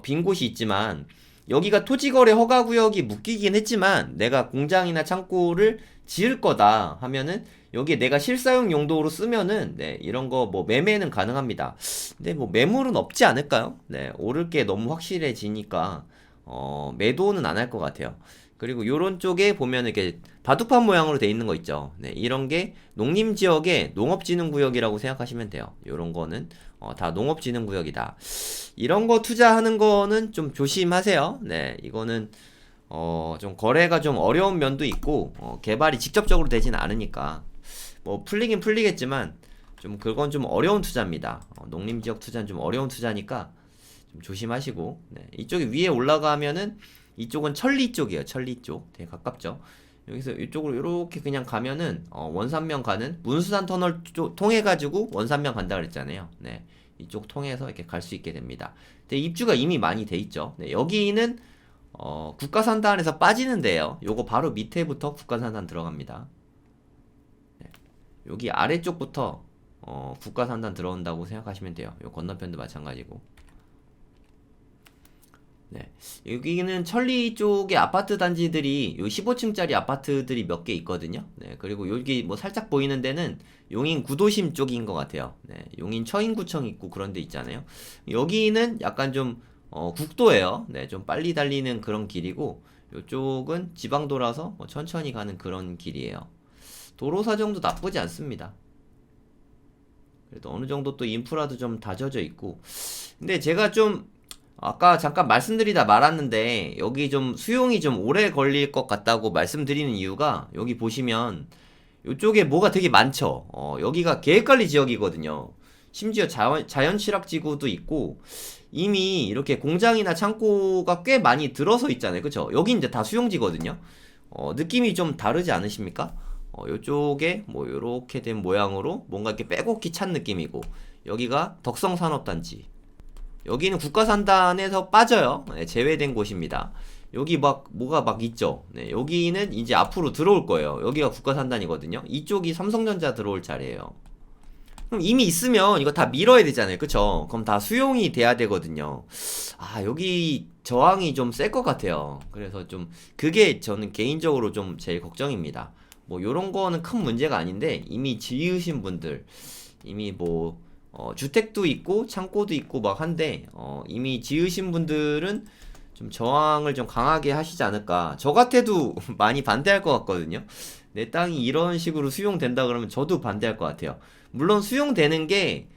빈 곳이 있지만 여기가 토지거래 허가구역이 묶이긴 했지만 내가 공장이나 창고를 지을 거다 하면은 여기에 내가 실사용 용도로 쓰면은 네, 이런 거 뭐 매매는 가능합니다. 근데 뭐 매물은 없지 않을까요? 네, 오를 게 너무 확실해지니까 매도는 안 할 것 같아요. 그리고 요런 쪽에 보면 이렇게 바둑판 모양으로 돼 있는 거 있죠. 네, 이런 게 농림지역의 농업진흥구역이라고 생각하시면 돼요. 요런 거는 다 농업진흥구역이다. 이런 거 투자하는 거는 좀 조심하세요. 네, 이거는 좀 거래가 좀 어려운 면도 있고 개발이 직접적으로 되진 않으니까 뭐 풀리긴 풀리겠지만 좀 그건 좀 어려운 투자입니다. 농림지역 투자는 좀 어려운 투자니까 좀 조심하시고, 네, 이쪽에 위에 올라가면은 이쪽은 천리 쪽이에요. 천리 쪽 되게 가깝죠. 여기서 이쪽으로 이렇게 그냥 가면은 원산면 가는 문수산 터널 통해 가지고 원산면 간다 그랬잖아요. 네. 이쪽 통해서 이렇게 갈 수 있게 됩니다. 근데 입주가 이미 많이 돼 있죠. 네, 여기는 국가산단에서 빠지는데요. 요거 바로 밑에부터 국가산단 들어갑니다. 네. 여기 아래쪽부터 국가산단 들어온다고 생각하시면 돼요. 요 건너편도 마찬가지고. 네. 여기는 천리 쪽에 아파트 단지들이 요 15층짜리 아파트들이 몇 개 있거든요. 네. 그리고 여기 뭐 살짝 보이는 데는 용인 구도심 쪽인 것 같아요. 네. 용인 처인구청 있고 그런 데 있잖아요. 여기는 약간 좀 국도예요. 네. 좀 빨리 달리는 그런 길이고 요쪽은 지방도라서 뭐 천천히 가는 그런 길이에요. 도로 사정도 나쁘지 않습니다. 그래도 어느 정도 또 인프라도 좀 다져져 있고. 근데 제가 좀 아까 잠깐 말씀드리다 말았는데 여기 좀 수용이 좀 오래 걸릴 것 같다고 말씀드리는 이유가 여기 보시면 이쪽에 뭐가 되게 많죠. 여기가 계획관리 지역이거든요. 심지어 자연취락지구도 있고 이미 이렇게 공장이나 창고가 꽤 많이 들어서 있잖아요. 그쵸? 여기 이제 다 수용지거든요. 느낌이 좀 다르지 않으십니까? 요쪽에 뭐 요렇게 된 모양으로 뭔가 이렇게 빼곡히 찬 느낌이고 여기가 덕성산업단지, 여기는 국가산단에서 빠져요. 네, 제외된 곳입니다. 여기 막 뭐가 막 있죠. 네, 여기는 이제 앞으로 들어올 거예요. 여기가 국가산단이거든요. 이쪽이 삼성전자 들어올 자리예요. 그럼 이미 있으면 이거 다 밀어야 되잖아요. 그쵸? 그럼 다 수용이 돼야 되거든요. 아, 여기 저항이 좀 셀 것 같아요. 그래서 좀 그게 저는 개인적으로 좀 제일 걱정입니다. 뭐 요런 거는 큰 문제가 아닌데 이미 지으신 분들 이미 뭐 주택도 있고 창고도 있고 막 한데 이미 지으신 분들은 좀 저항을 좀 강하게 하시지 않을까. 저 같아도 많이 반대할 것 같거든요. 내 땅이 이런 식으로 수용된다 그러면 저도 반대할 것 같아요. 물론 수용되는 게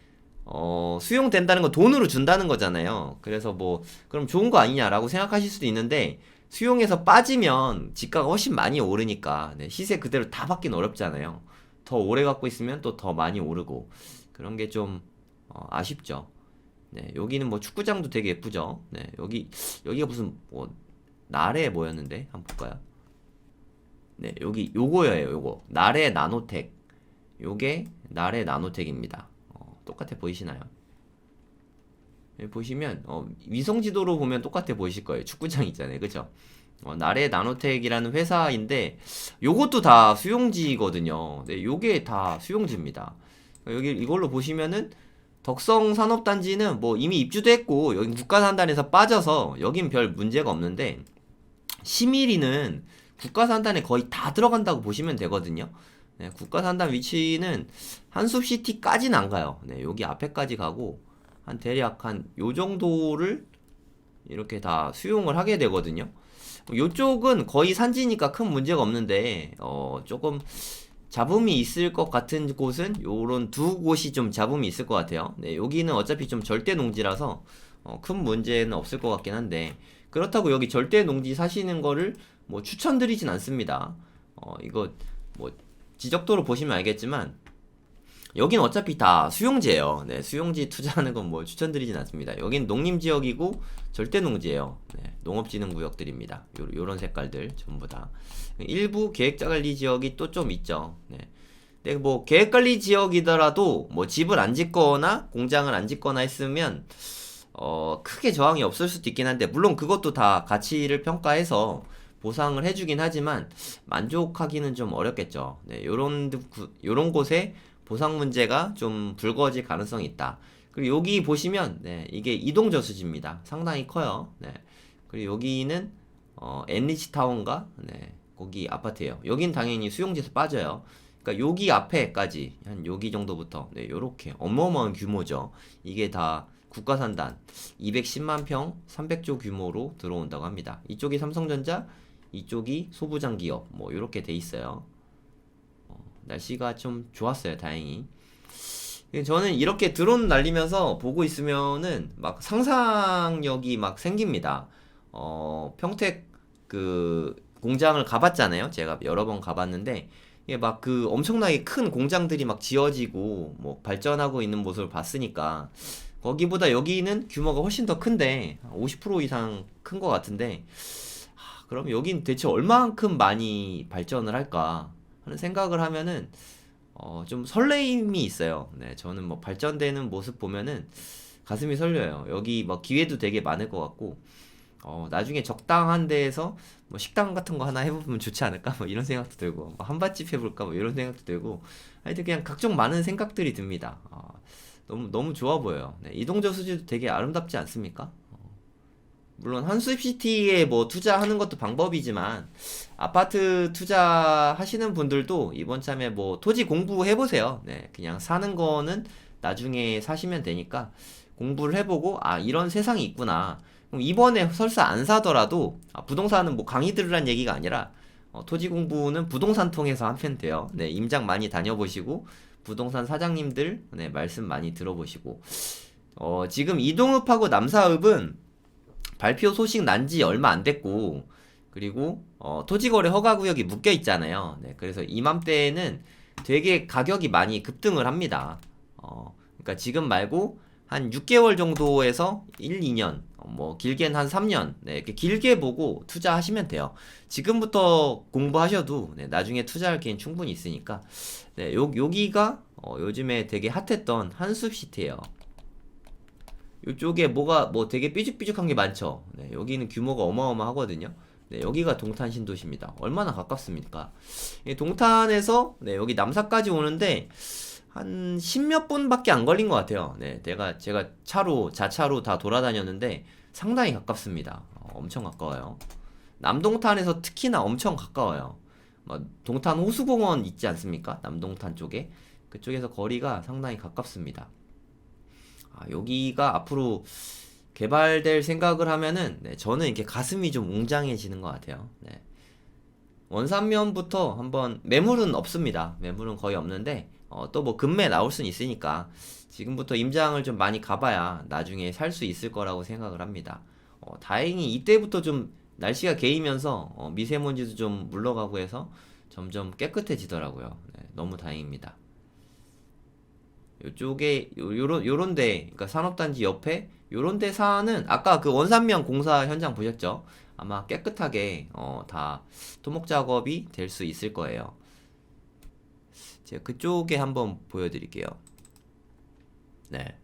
수용된다는 건 돈으로 준다는 거잖아요. 그래서 뭐 그럼 좋은 거 아니냐라고 생각하실 수도 있는데 수용해서 빠지면 지가가 훨씬 많이 오르니까 네, 시세 그대로 다 받긴 어렵잖아요. 더 오래 갖고 있으면 또 더 많이 오르고 그런 게 좀 아쉽죠. 네, 여기는 뭐 축구장도 되게 예쁘죠. 네, 여기가 무슨 뭐 나래 뭐였는데 한번 볼까요? 네, 여기 요거예요. 요거 나래 나노텍. 요게 나래 나노텍입니다. 똑같아 보이시나요? 여기 보시면 위성 지도로 보면 똑같아 보이실 거예요. 축구장 있잖아요. 그죠? 나래 나노텍이라는 회사인데 요것도 다 수용지거든요. 네, 요게 다 수용지입니다. 여기 이걸로 보시면은 덕성 산업단지는 뭐 이미 입주도 했고 여기 국가산단에서 빠져서 여긴 별 문제가 없는데 시밀이는 국가산단에 거의 다 들어간다고 보시면 되거든요. 네, 국가산단 위치는 한숲시티까지는 안 가요. 네, 여기 앞에까지 가고 한 대략 한 요 정도를 이렇게 다 수용을 하게 되거든요. 요쪽은 거의 산지니까 큰 문제가 없는데 조금 잡음이 있을 것 같은 곳은 요런 두 곳이 좀 잡음이 있을 것 같아요. 네, 여기는 어차피 좀 절대 농지라서 큰 문제는 없을 것 같긴 한데 그렇다고 여기 절대 농지 사시는 거를 뭐 추천드리진 않습니다. 이거 뭐 지적도로 보시면 알겠지만 여긴 어차피 다 수용지예요. 네, 수용지 투자하는 건 뭐 추천드리진 않습니다. 여긴 농림지역이고 절대 농지예요. 네, 농업진흥구역들입니다. 요런 색깔들 전부 다. 일부 계획관리 지역이 또 좀 있죠. 네. 근데 뭐 계획관리 지역이더라도 뭐 집을 안 짓거나 공장을 안 짓거나 했으면 크게 저항이 없을 수도 있긴 한데 물론 그것도 다 가치를 평가해서 보상을 해주긴 하지만 만족하기는 좀 어렵겠죠. 네, 요런 곳에 보상 문제가 좀 불거질 가능성이 있다. 그리고 여기 보시면 네, 이게 이동저수지입니다. 상당히 커요. 네. 그리고 여기는 엔리치타운가 네, 거기 아파트예요. 여긴 당연히 수용지에서 빠져요. 그러니까 여기 앞에까지 한 여기 정도부터 네, 요렇게 어마어마한 규모죠. 이게 다 국가산단 210만 평 300조 규모로 들어온다고 합니다. 이쪽이 삼성전자, 이쪽이 소부장기업 뭐 요렇게 돼 있어요. 날씨가 좀 좋았어요, 다행히. 저는 이렇게 드론 날리면서 보고 있으면은 막 상상력이 막 생깁니다. 평택 그 공장을 가봤잖아요. 제가 여러 번 가봤는데 이게 막 그 엄청나게 큰 공장들이 막 지어지고 뭐 발전하고 있는 모습을 봤으니까 거기보다 여기는 규모가 훨씬 더 큰데 50% 이상 큰 것 같은데 그럼 여긴 대체 얼마만큼 많이 발전을 할까 하는 생각을 하면은 좀 설레임이 있어요. 네, 저는 뭐 발전되는 모습 보면은 가슴이 설려요. 여기 뭐 기회도 되게 많을 것 같고, 나중에 적당한 데에서 뭐 식당 같은 거 하나 해보면 좋지 않을까? 뭐 이런 생각도 들고, 뭐 한밭집 해볼까? 뭐 이런 생각도 들고, 하여튼 그냥 각종 많은 생각들이 듭니다. 너무 좋아 보여요. 네, 이동저 수지도 되게 아름답지 않습니까? 물론 한숲시티에 뭐 투자하는 것도 방법이지만 아파트 투자하시는 분들도 이번 참에 뭐 토지 공부해보세요. 네, 그냥 사는 거는 나중에 사시면 되니까 공부를 해보고 아 이런 세상이 있구나. 그럼 이번에 설사 안 사더라도 부동산은 뭐 강의 들으란 얘기가 아니라 토지 공부는 부동산 통해서 하면 돼요. 네, 임장 많이 다녀보시고 부동산 사장님들 네, 말씀 많이 들어보시고 지금 이동읍하고 남사읍은 발표 소식 난 지 얼마 안 됐고, 그리고 토지거래 허가구역이 묶여 있잖아요. 네, 그래서 이맘때에는 되게 가격이 많이 급등을 합니다. 그러니까 지금 말고 한 6개월 정도에서 1, 2년, 뭐 길게는 한 3년, 네, 이렇게 길게 보고 투자하시면 돼요. 지금부터 공부하셔도 네, 나중에 투자할 기회는 충분히 있으니까. 네, 여기가 요즘에 되게 핫했던 한숲시티예요. 이쪽에 뭐가 뭐 되게 삐죽삐죽한 게 많죠. 네, 여기는 규모가 어마어마하거든요. 네, 여기가 동탄 신도시입니다. 얼마나 가깝습니까? 동탄에서 네, 여기 남사까지 오는데 한 10몇 분밖에 안 걸린 것 같아요. 네, 제가 자차로 다 돌아다녔는데 상당히 가깝습니다. 엄청 가까워요. 남동탄에서 특히나 엄청 가까워요. 동탄 호수공원 있지 않습니까? 남동탄 쪽에. 그쪽에서 거리가 상당히 가깝습니다. 여기가 앞으로 개발될 생각을 하면은 네, 저는 이렇게 가슴이 좀 웅장해지는 것 같아요. 네. 원산면부터 한번 매물은 없습니다. 매물은 거의 없는데 또 뭐 금매 나올 수는 있으니까 지금부터 임장을 좀 많이 가봐야 나중에 살 수 있을 거라고 생각을 합니다. 다행히 이때부터 좀 날씨가 개이면서 미세먼지도 좀 물러가고 해서 점점 깨끗해지더라고요. 네, 너무 다행입니다. 요쪽에 요런데 그러니까 산업단지 옆에 요런데 사는 아까 그 원산면 공사 현장 보셨죠? 아마 깨끗하게 다 토목 작업이 될 수 있을 거예요. 제가 그쪽에 한번 보여드릴게요. 네,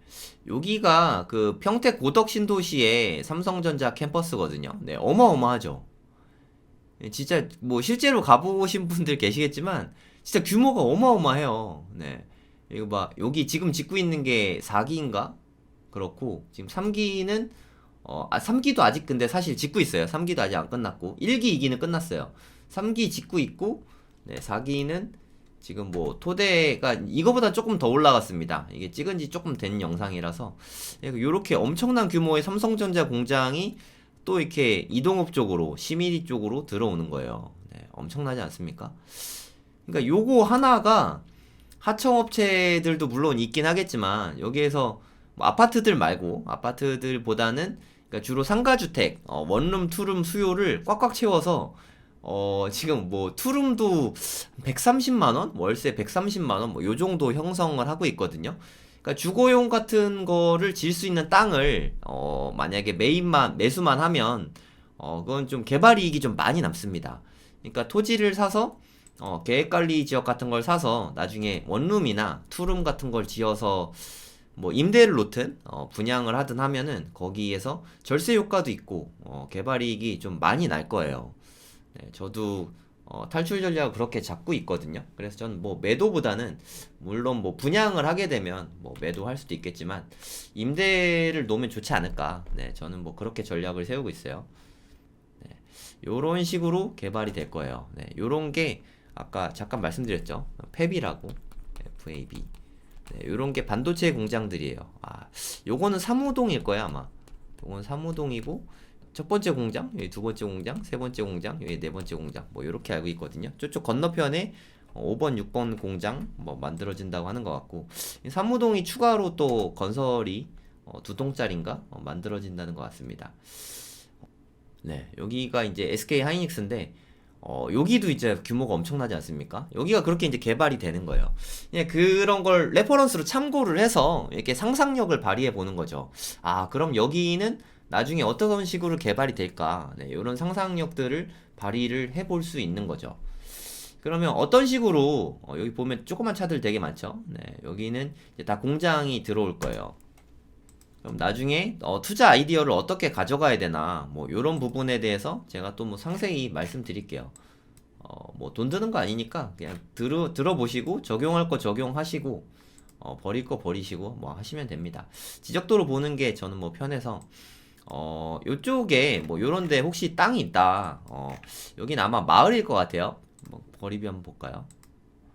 여기가 그 평택 고덕 신도시의 삼성전자 캠퍼스거든요. 네, 어마어마하죠. 진짜 뭐 실제로 가보신 분들 계시겠지만 진짜 규모가 어마어마해요. 네. 이거 봐. 여기 지금 짓고 있는 게 4기인가? 그렇고 지금 3기는 3기도 아직 근데 사실 짓고 있어요. 3기도 아직 안 끝났고 1기, 2기는 끝났어요. 3기 짓고 있고 네, 4기는 지금 뭐 토대가 이거보다 조금 더 올라갔습니다. 이게 찍은 지 조금 된 영상이라서 이렇게 엄청난 규모의 삼성전자 공장이 또 이렇게 이동업 쪽으로 시미리 쪽으로 들어오는 거예요. 네, 엄청나지 않습니까? 그러니까 요거 하나가 하청업체들도 물론 있긴 하겠지만 여기에서 뭐 아파트들 말고 아파트들보다는 그러니까 주로 상가주택 원룸 투룸 수요를 꽉꽉 채워서 지금 뭐 투룸도 130만원 월세 130만원 뭐 요 정도 형성을 하고 있거든요. 그러니까 주거용 같은 거를 지을 수 있는 땅을 만약에 매수만 하면 그건 좀 개발 이익이 좀 많이 남습니다. 그러니까 토지를 사서 계획관리 지역 같은 걸 사서 나중에 원룸이나 투룸 같은 걸 지어서 뭐 임대를 놓든 분양을 하든 하면은 거기에서 절세 효과도 있고 개발이익이 좀 많이 날 거예요. 네, 저도 탈출 전략을 그렇게 잡고 있거든요. 그래서 저는 뭐 매도보다는 물론 뭐 분양을 하게 되면 뭐 매도할 수도 있겠지만 임대를 놓으면 좋지 않을까. 네, 저는 뭐 그렇게 전략을 세우고 있어요. 네, 요런 식으로 개발이 될 거예요. 네, 요런 게 아까 잠깐 말씀드렸죠. 팹이라고 FAB. 네, 요런 게 반도체 공장들이에요. 요거는 사무동일 거야 아마. 요건 사무동이고 첫 번째 공장, 여기 두 번째 공장, 세 번째 공장, 여기 네 번째 공장. 뭐 요렇게 알고 있거든요. 저쪽 건너편에 5번, 6번 공장 뭐 만들어진다고 하는 것 같고 사무동이 추가로 또 건설이 두 동짜리인가 만들어진다는 것 같습니다. 네, 여기가 이제 SK 하이닉스인데 여기도 이제 규모가 엄청나지 않습니까? 여기가 그렇게 이제 개발이 되는 거예요. 그냥 그런 걸 레퍼런스로 참고를 해서 이렇게 상상력을 발휘해 보는 거죠. 그럼 여기는 나중에 어떤 식으로 개발이 될까, 네, 이런 상상력들을 발휘를 해볼 수 있는 거죠. 그러면 어떤 식으로 여기 보면 조그만 차들 되게 많죠. 네, 여기는 이제 다 공장이 들어올 거예요. 그럼 나중에 투자 아이디어를 어떻게 가져가야 되나 뭐 이런 부분에 대해서 제가 또 뭐 상세히 말씀드릴게요. 뭐 돈 드는 거 아니니까 그냥 들어보시고 적용할 거 적용하시고 버릴 거 버리시고 뭐 하시면 됩니다. 지적도로 보는 게 저는 뭐 편해서 요쪽에 뭐 요런데 혹시 땅이 있다. 여긴 아마 마을일 것 같아요. 뭐 버리비 한번 볼까요?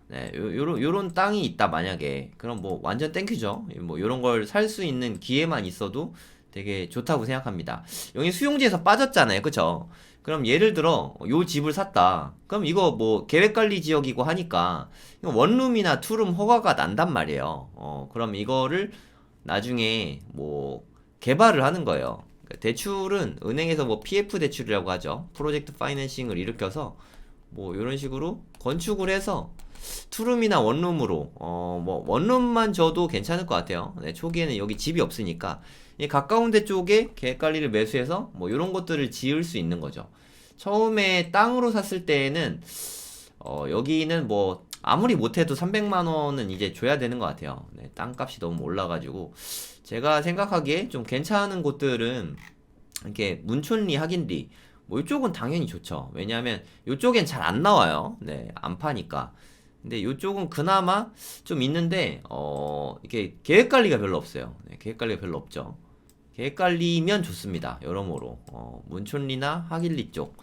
네, 요런 땅이 있다 만약에 그럼 뭐 완전 땡큐죠. 뭐 요런 걸 살 수 있는 기회만 있어도 되게 좋다고 생각합니다. 여기 수용지에서 빠졌잖아요, 그쵸? 그럼 예를 들어 요 집을 샀다. 그럼 이거 뭐 계획관리 지역이고 하니까 이거 원룸이나 투룸 허가가 난단 말이에요. 그럼 이거를 나중에 뭐 개발을 하는 거예요. 그러니까 대출은 은행에서 뭐 PF 대출이라고 하죠. 프로젝트 파이낸싱을 일으켜서 뭐 이런 식으로 건축을 해서 투룸이나 원룸으로 뭐 원룸만 줘도 괜찮을 것 같아요. 네, 초기에는 여기 집이 없으니까 이 가까운 데 쪽에 계획관리를 매수해서 뭐 이런 것들을 지을 수 있는 거죠. 처음에 땅으로 샀을 때에는 여기는 뭐 아무리 못해도 300만 원은 이제 줘야 되는 것 같아요. 네, 땅값이 너무 올라가지고 제가 생각하기에 좀 괜찮은 곳들은 이렇게 문촌리, 하긴리 뭐 이쪽은 당연히 좋죠. 왜냐하면 이쪽엔 잘 안 나와요. 네, 안 파니까. 근데 이쪽은 그나마 좀 있는데 이게 계획 관리가 별로 없어요. 네, 계획 관리가 별로 없죠. 계획 관리면 좋습니다. 여러모로 문촌리나 하길리 쪽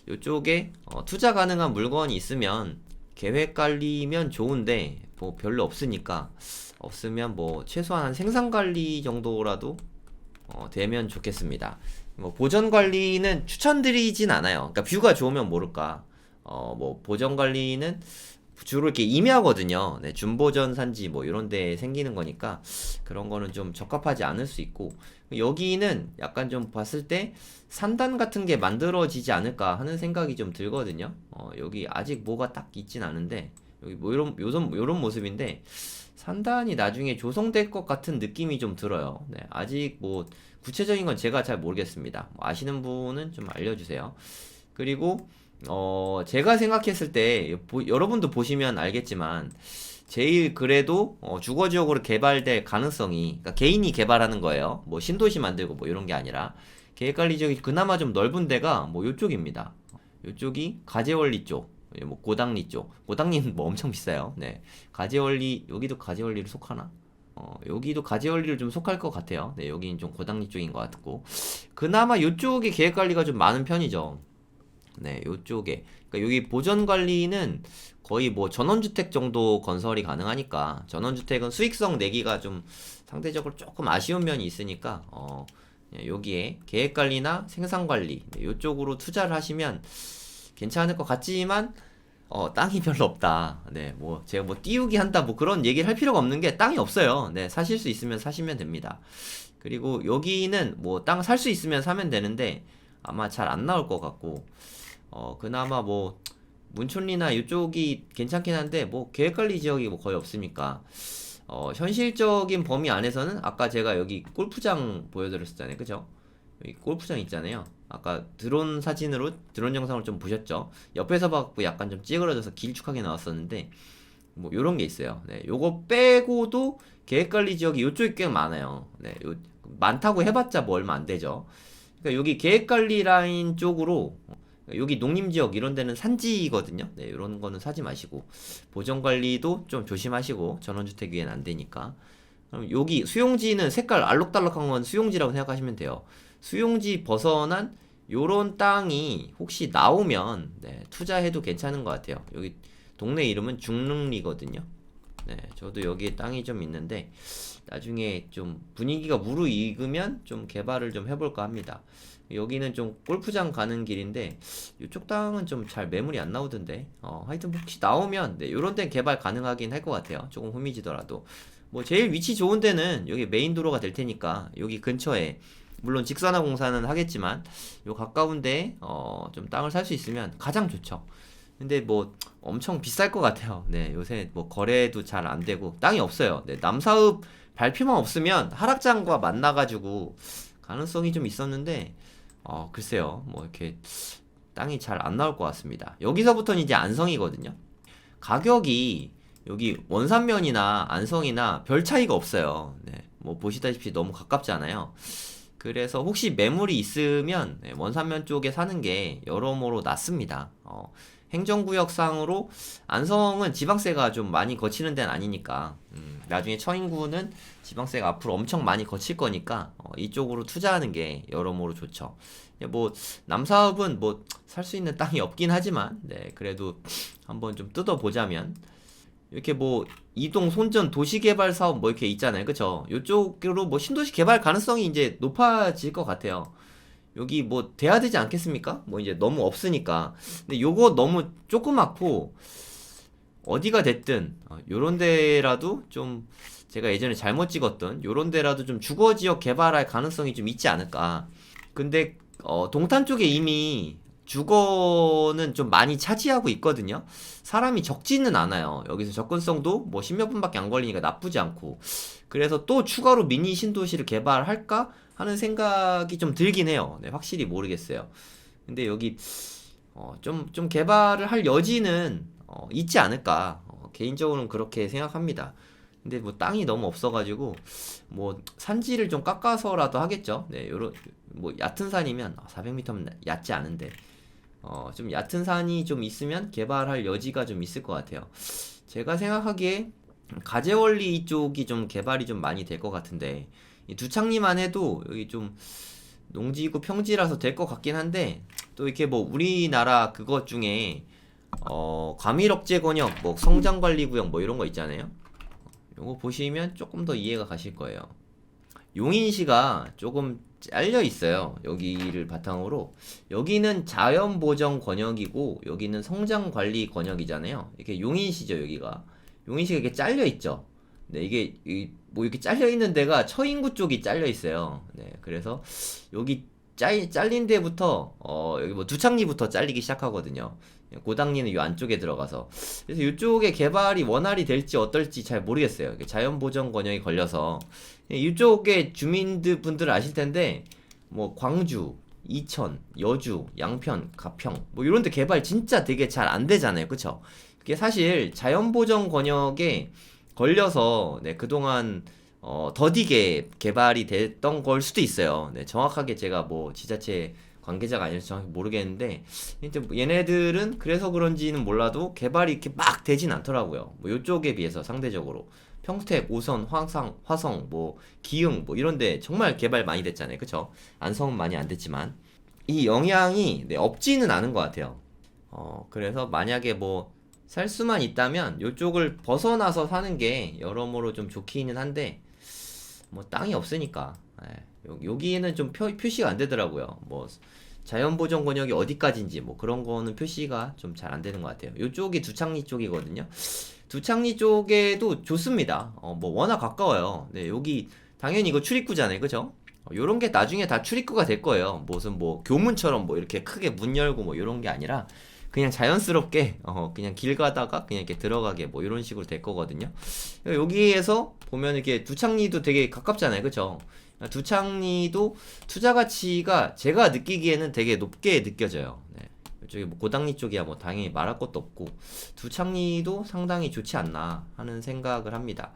이쪽에 투자 가능한 물건이 있으면 계획 관리면 좋은데 뭐 별로 없으니까 없으면 뭐 최소한 한 생산 관리 정도라도 되면 좋겠습니다. 뭐 보전 관리는 추천드리진 않아요. 그러니까 뷰가 좋으면 모를까. 뭐 보전 관리는 주로 이렇게 임야거든요. 네, 준보전 산지 뭐 이런 데 생기는 거니까 그런 거는 좀 적합하지 않을 수 있고 여기는 약간 좀 봤을 때 산단 같은 게 만들어지지 않을까 하는 생각이 좀 들거든요. 여기 아직 뭐가 딱 있진 않은데 여기 뭐 요런 모습인데 산단이 나중에 조성될 것 같은 느낌이 좀 들어요. 네, 아직 뭐 구체적인 건 제가 잘 모르겠습니다. 뭐 아시는 분은 좀 알려주세요. 그리고 제가 생각했을 때 여러분도 보시면 알겠지만 제일 그래도 주거지역으로 개발될 가능성이 그러니까 개인이 개발하는 거예요. 뭐 신도시 만들고 뭐 이런 게 아니라 계획관리 지역이 그나마 좀 넓은 데가 뭐 요쪽입니다. 요쪽이 가재원리 쪽, 뭐 고당리 쪽. 고당리는 뭐 엄청 비싸요. 네, 가재원리 여기도 가재원리를 속하나? 여기도 가재원리를 좀 속할 것 같아요. 네, 여기는 좀 고당리 쪽인 것 같고 그나마 요쪽이 계획관리가 좀 많은 편이죠. 네, 요쪽에. 그러니까 여기 보전 관리는 거의 뭐 전원주택 정도 건설이 가능하니까 전원주택은 수익성 내기가 좀 상대적으로 조금 아쉬운 면이 있으니까 여기에 계획 관리나 생산 관리 네, 요쪽으로 투자를 하시면 괜찮을 것 같지만 땅이 별로 없다. 네, 뭐 제가 뭐 띄우기 한다 뭐 그런 얘기를 할 필요가 없는 게 땅이 없어요. 네, 사실 수 있으면 사시면 됩니다. 그리고 여기는 뭐 땅 살 수 있으면 사면 되는데 아마 잘 안 나올 것 같고 그나마 뭐 문촌리나 이쪽이 괜찮긴 한데 뭐 계획관리 지역이 뭐 거의 없으니까 현실적인 범위 안에서는 아까 제가 여기 골프장 보여드렸었잖아요, 그죠? 여기 골프장 있잖아요. 아까 드론 영상을 좀 보셨죠? 옆에서 봐갖고 약간 좀 찌그러져서 길쭉하게 나왔었는데 뭐 요런 게 있어요. 네, 요거 빼고도 계획관리 지역이 요쪽이 꽤 많아요. 네, 많다고 해봤자 뭐 얼마 안 되죠. 그러니까 여기 계획관리 라인 쪽으로 여기 농림지역 이런 데는 산지거든요. 네, 이런 거는 사지 마시고 보전관리도 좀 조심하시고 전원주택 위엔 안 되니까. 그럼 여기 수용지는 색깔 알록달록한 건 수용지라고 생각하시면 돼요. 수용지 벗어난 요런 땅이 혹시 나오면 네, 투자해도 괜찮은 것 같아요. 여기 동네 이름은 중릉리거든요. 네, 저도 여기에 땅이 좀 있는데 나중에 좀 분위기가 무르익으면 좀 개발을 좀 해볼까 합니다. 여기는 좀 골프장 가는 길인데 이쪽 땅은 좀 잘 매물이 안 나오던데 하여튼 혹시 나오면 네, 요런 데는 개발 가능하긴 할 것 같아요. 조금 후미지더라도 뭐 제일 위치 좋은 데는 여기 메인 도로가 될 테니까 여기 근처에 물론 직선화 공사는 하겠지만 요 가까운데 좀 땅을 살 수 있으면 가장 좋죠. 근데 뭐 엄청 비쌀 것 같아요. 네, 요새 뭐 거래도 잘 안 되고 땅이 없어요. 네, 남사읍 발표만 없으면 하락장과 만나가지고 가능성이 좀 있었는데 글쎄요 뭐 이렇게 땅이 잘 안 나올 것 같습니다. 여기서부터는 이제 안성이거든요. 가격이 여기 원산면이나 안성이나 별 차이가 없어요. 네, 뭐 보시다시피 너무 가깝잖아요. 그래서 혹시 매물이 있으면 네, 원산면 쪽에 사는 게 여러모로 낫습니다. 행정구역상으로 안성은 지방세가 좀 많이 거치는 데는 아니니까 나중에 처인구는 지방세가 앞으로 엄청 많이 거칠 거니까 이쪽으로 투자하는 게 여러모로 좋죠. 뭐 남사읍은 뭐 살 수 있는 땅이 없긴 하지만 네, 그래도 한번 좀 뜯어보자면 이렇게 뭐 이동 손전 도시개발 사업 뭐 이렇게 있잖아요. 그쵸? 이쪽으로 뭐 신도시 개발 가능성이 이제 높아질 것 같아요. 여기 뭐 돼야 되지 않겠습니까? 뭐 이제 너무 없으니까. 근데 요거 너무 조그맣고 어디가 됐든 요런 데라도 좀 제가 예전에 잘못 찍었던 요런 데라도 좀 주거지역 개발할 가능성이 좀 있지 않을까. 근데 동탄 쪽에 이미 주거는 좀 많이 차지하고 있거든요. 사람이 적지는 않아요. 여기서 접근성도 뭐 십몇 분밖에 안 걸리니까 나쁘지 않고. 그래서 또 추가로 미니 신도시를 개발할까 하는 생각이 좀 들긴 해요. 네, 확실히 모르겠어요. 근데 여기 좀 개발을 할 여지는 있지 않을까. 개인적으로는 그렇게 생각합니다. 근데 뭐 땅이 너무 없어가지고 뭐 산지를 좀 깎아서라도 하겠죠. 네, 요런 뭐 얕은 산이면 400m면 얕지 않은데 좀 얕은 산이 좀 있으면 개발할 여지가 좀 있을 것 같아요. 제가 생각하기에 가재원리 쪽이 좀 개발이 좀 많이 될 것 같은데 이 두창리만 해도 여기 좀 농지고 평지라서 될 것 같긴 한데 또 이렇게 뭐 우리나라 그것 중에 과밀억제 권역 뭐 성장관리구역 뭐 이런 거 있잖아요. 요거 보시면 조금 더 이해가 가실 거예요. 용인시가 조금 잘려 있어요. 여기를 바탕으로 여기는 자연보전 권역이고 여기는 성장관리 권역이잖아요. 이렇게 용인시죠. 여기가 용인시가 이렇게 잘려 있죠. 네, 이게 뭐 이렇게 잘려 있는 데가 처인구 쪽이 잘려 있어요. 네, 그래서 여기 잘린 데부터 여기 뭐 두창리부터 잘리기 시작하거든요. 고당리는 이 안쪽에 들어가서 그래서 이쪽에 개발이 원활히 될지 어떨지 잘 모르겠어요. 자연보전 권역이 걸려서 이쪽에 주민들 분들은 아실 텐데 뭐 광주, 이천, 여주, 양평, 가평 뭐 이런 데 개발 진짜 되게 잘 안 되잖아요. 그쵸? 그게 사실 자연보전 권역에 걸려서 네, 그동안 더디게 개발이 됐던 걸 수도 있어요. 네, 정확하게 제가 뭐 지자체 관계자가 아니라서 정확히 모르겠는데 이제 뭐 얘네들은 그래서 그런지는 몰라도 개발이 이렇게 막 되진 않더라고요. 뭐 요쪽에 비해서 상대적으로 평택, 오선, 화성, 뭐 기흥 뭐 이런데 정말 개발 많이 됐잖아요. 그쵸? 안성은 많이 안 됐지만 이 영향이 네, 없지는 않은 것 같아요. 그래서 만약에 뭐 살 수만 있다면 요쪽을 벗어나서 사는 게 여러모로 좀 좋기는 한데 뭐 땅이 없으니까 여기는 좀 표시가 안 되더라고요. 뭐 자연보전 권역이 어디까지인지 뭐 그런 거는 표시가 좀 잘 안 되는 것 같아요. 요쪽이 두창리 쪽이거든요. 두창리 쪽에도 좋습니다. 뭐 워낙 가까워요. 네, 여기 당연히 이거 출입구잖아요. 그죠? 요런 게 나중에 다 출입구가 될 거예요. 무슨 뭐 교문처럼 뭐 이렇게 크게 문 열고 뭐 요런 게 아니라 그냥 자연스럽게 그냥 길 가다가 그냥 이렇게 들어가게 뭐 이런 식으로 될 거거든요. 여기에서 보면 이렇게 두창리도 되게 가깝잖아요. 그쵸? 두창리도 투자 가치가 제가 느끼기에는 되게 높게 느껴져요. 네. 이쪽에 뭐 고당리 쪽이야 뭐 당연히 말할 것도 없고 두창리도 상당히 좋지 않나 하는 생각을 합니다.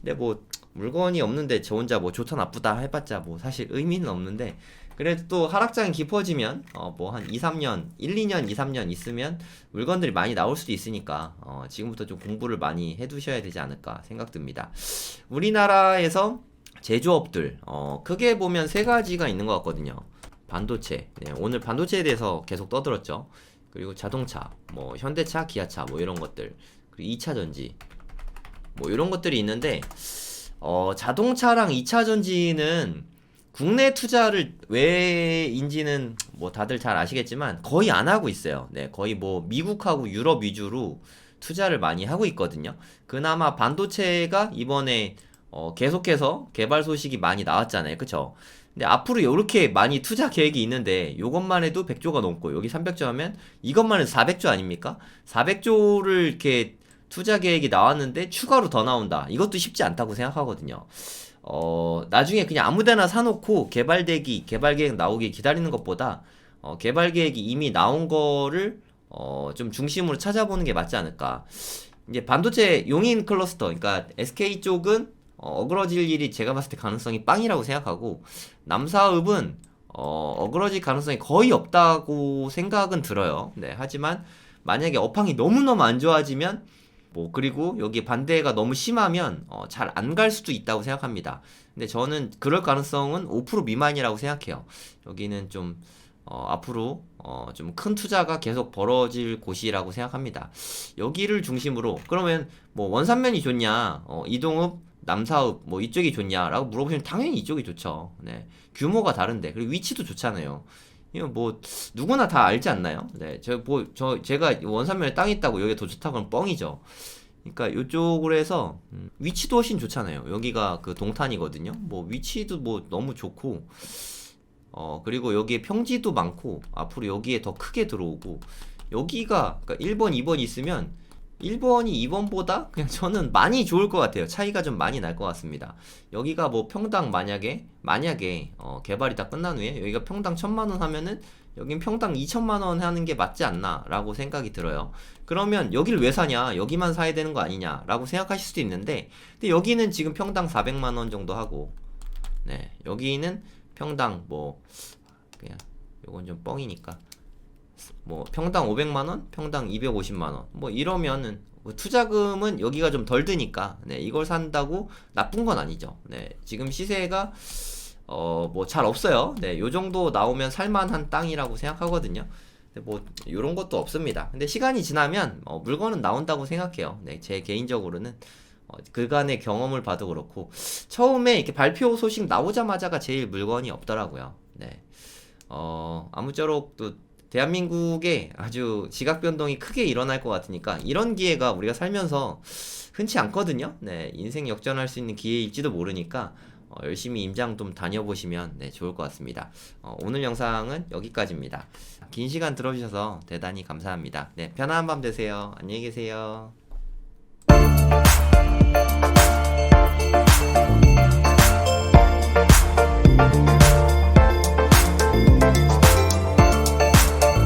근데 뭐 물건이 없는데 저 혼자 뭐 좋다 나쁘다 해봤자 뭐 사실 의미는 없는데 그래도 또 하락장이 깊어지면 뭐 한 2, 3년, 1, 2년, 2, 3년 있으면 물건들이 많이 나올 수도 있으니까 지금부터 좀 공부를 많이 해두셔야 되지 않을까 생각됩니다. 우리나라에서 제조업들 크게 보면 세 가지가 있는 것 같거든요. 반도체, 네, 오늘 반도체에 대해서 계속 떠들었죠. 그리고 자동차, 뭐 현대차, 기아차 뭐 이런 것들, 그리고 2차 전지 뭐 이런 것들이 있는데 자동차랑 2차 전지는 국내 투자를 왜인지는 뭐 다들 잘 아시겠지만 거의 안 하고 있어요. 네, 거의 뭐 미국하고 유럽 위주로 투자를 많이 하고 있거든요. 그나마 반도체가 이번에 계속해서 개발 소식이 많이 나왔잖아요. 그쵸? 근데 앞으로 이렇게 많이 투자 계획이 있는데 이것만 해도 100조가 넘고 여기 300조 하면 이것만 해도 400조 아닙니까? 400조를 이렇게 투자 계획이 나왔는데 추가로 더 나온다. 이것도 쉽지 않다고 생각하거든요. 나중에 그냥 아무데나 사놓고 개발 계획 나오기 기다리는 것보다 개발 계획이 이미 나온 거를 좀 중심으로 찾아보는 게 맞지 않을까. 이제 반도체 용인 클러스터, 그러니까 SK 쪽은 어그러질 일이 제가 봤을 때 가능성이 빵이라고 생각하고, 남사읍은 어그러질 가능성이 거의 없다고 생각은 들어요. 네, 하지만 만약에 업황이 너무너무 안 좋아지면 그리고 여기 반대가 너무 심하면 잘 안 갈 수도 있다고 생각합니다. 근데 저는 그럴 가능성은 5% 미만이라고 생각해요. 여기는 좀 앞으로 좀 큰 투자가 계속 벌어질 곳이라고 생각합니다. 여기를 중심으로, 그러면 뭐 원산면이 좋냐, 이동읍, 남사읍 뭐 이쪽이 좋냐라고 물어보시면 당연히 이쪽이 좋죠. 네, 규모가 다른데 그리고 위치도 좋잖아요. 이거 뭐 누구나 다 알지 않나요? 네, 제가 원산면에 땅 있다고 여기 더 좋다고 하면 뻥이죠. 그러니까 이쪽으로 해서 위치도 훨씬 좋잖아요. 여기가 그 동탄이거든요. 뭐 위치도 뭐 너무 좋고, 그리고 여기에 평지도 많고, 앞으로 여기에 더 크게 들어오고, 여기가 그러니까 1번, 2번 있으면 1번이 2번보다 그냥 저는 많이 좋을 것 같아요. 차이가 좀 많이 날 것 같습니다. 여기가 뭐 평당 만약에 개발이 다 끝난 후에 여기가 평당 1,000만 원 하면은 여긴 평당 2,000만 원 하는 게 맞지 않나 라고 생각이 들어요. 그러면 여길 왜 사냐, 여기만 사야 되는 거 아니냐 라고 생각하실 수도 있는데, 근데 여기는 지금 평당 400만 원 정도 하고, 네, 여기는 평당 그냥 요건 좀 뻥이니까 평당 500만원, 평당 250만원 이러면은 투자금은 여기가 좀 덜 드니까, 네, 이걸 산다고 나쁜 건 아니죠. 네, 지금 시세가 잘 없어요. 네, 요 정도 나오면 살만한 땅이라고 생각하거든요. 근데 요런 것도 없습니다. 근데 시간이 지나면 물건은 나온다고 생각해요. 네, 제 개인적으로는 그간의 경험을 봐도 그렇고, 처음에 이렇게 발표 소식 나오자마자가 제일 물건이 없더라고요. 네, 아무쪼록 또 대한민국에 아주 지각 변동이 크게 일어날 것 같으니까, 이런 기회가 우리가 살면서 흔치 않거든요. 네, 인생 역전할 수 있는 기회일지도 모르니까 열심히 임장 좀 다녀보시면 네, 좋을 것 같습니다. 오늘 영상은 여기까지입니다. 긴 시간 들어주셔서 대단히 감사합니다. 네, 편안한 밤 되세요. 안녕히 계세요.